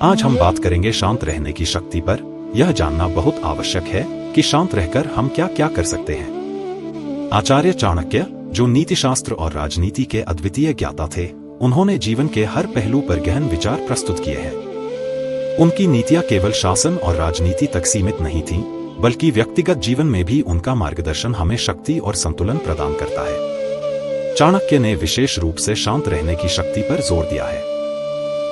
आज हम बात करेंगे शांत रहने की शक्ति पर। यह जानना बहुत आवश्यक है कि शांत रहकर हम क्या क्या कर सकते हैं। आचार्य चाणक्य, जो नीतिशास्त्र और राजनीति के अद्वितीय ज्ञाता थे, उन्होंने जीवन के हर पहलू पर गहन विचार प्रस्तुत किए हैं। उनकी नीतियां केवल शासन और राजनीति तक सीमित नहीं थीं, बल्कि व्यक्तिगत जीवन में भी उनका मार्गदर्शन हमें शक्ति और संतुलन प्रदान करता है। चाणक्य ने विशेष रूप से शांत रहने की शक्ति पर जोर दिया है।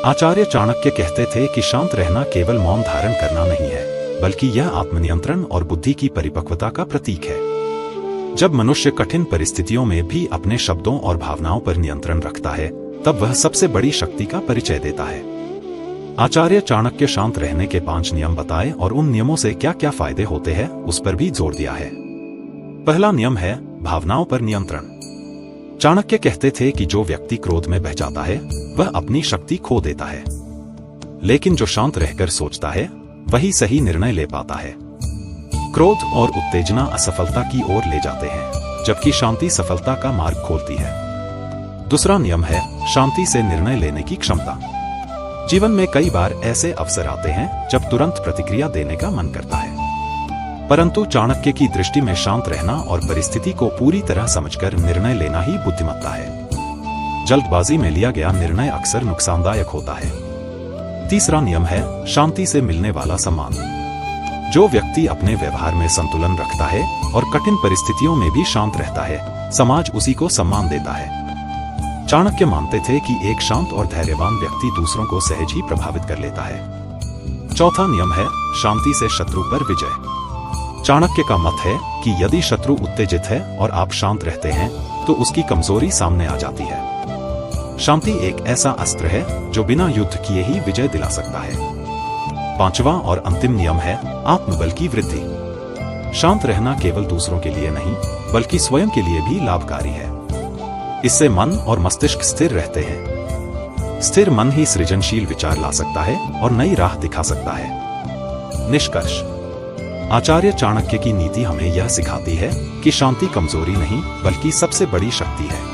आचार्य चाणक्य कहते थे कि शांत रहना केवल मौन धारण करना नहीं है, बल्कि यह आत्मनियंत्रण और बुद्धि की परिपक्वता का प्रतीक है। जब मनुष्य कठिन परिस्थितियों में भी अपने शब्दों और भावनाओं पर नियंत्रण रखता है, तब वह सबसे बड़ी शक्ति का परिचय देता है। आचार्य चाणक्य शांत रहने के 5 नियम बताए और उन नियमों से क्या क्या फायदे होते हैं उस पर भी जोर दिया है। पहला नियम है भावनाओं पर नियंत्रण। चाणक्य कहते थे कि जो व्यक्ति क्रोध में बह जाता है, वह अपनी शक्ति खो देता है, लेकिन जो शांत रहकर सोचता है, वही सही निर्णय ले पाता है। क्रोध और उत्तेजना असफलता की ओर ले जाते हैं, जबकि शांति सफलता का मार्ग खोलती है। दूसरा नियम है शांति से निर्णय लेने की क्षमता। जीवन में कई बार ऐसे अवसर आते हैं जब तुरंत प्रतिक्रिया देने का मन करता है, परंतु चाणक्य की दृष्टि में शांत रहना और परिस्थिति को पूरी तरह समझकर निर्णय लेना ही बुद्धिमत्ता है। जल्दबाजी में लिया गया निर्णय अक्सर नुकसानदायक होता है। तीसरा नियम है शांति से मिलने वाला सम्मान। जो व्यक्ति अपने व्यवहार में संतुलन रखता है और कठिन परिस्थितियों में भी शांत रहता है, समाज उसी को सम्मान देता है। चाणक्य मानते थे कि एक शांत और धैर्यवान व्यक्ति दूसरों को सहज ही प्रभावित कर लेता है। चौथा नियम है शांति से शत्रु पर विजय। चाणक्य का मत है कि यदि शत्रु उत्तेजित है और आप शांत रहते हैं, तो उसकी कमजोरी सामने आ जाती है। शांति एक ऐसा अस्त्र है जो बिना युद्ध किए ही विजय दिला सकता है। पांचवा और अंतिम नियम है आत्मबल की वृद्धि। शांत रहना केवल दूसरों के लिए नहीं, बल्कि स्वयं के लिए भी लाभकारी है। इससे मन और मस्तिष्क स्थिर रहते हैं। स्थिर मन ही सृजनशील विचार ला सकता है और नई राह दिखा सकता है। निष्कर्ष, आचार्य चाणक्य की नीति हमें यह सिखाती है कि शांति कमजोरी नहीं, बल्कि सबसे बड़ी शक्ति है।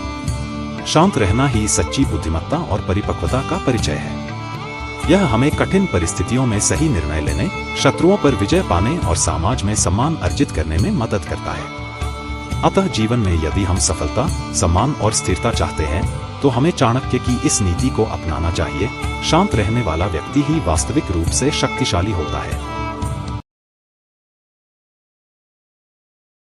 शांत रहना ही सच्ची बुद्धिमत्ता और परिपक्वता का परिचय है। यह हमें कठिन परिस्थितियों में सही निर्णय लेने, शत्रुओं पर विजय पाने और समाज में सम्मान अर्जित करने में मदद करता है। अतः जीवन में यदि हम सफलता, सम्मान और स्थिरता चाहते हैं, तो हमें चाणक्य की इस नीति को अपनाना चाहिए। शांत रहने वाला व्यक्ति ही वास्तविक रूप से शक्तिशाली होता है।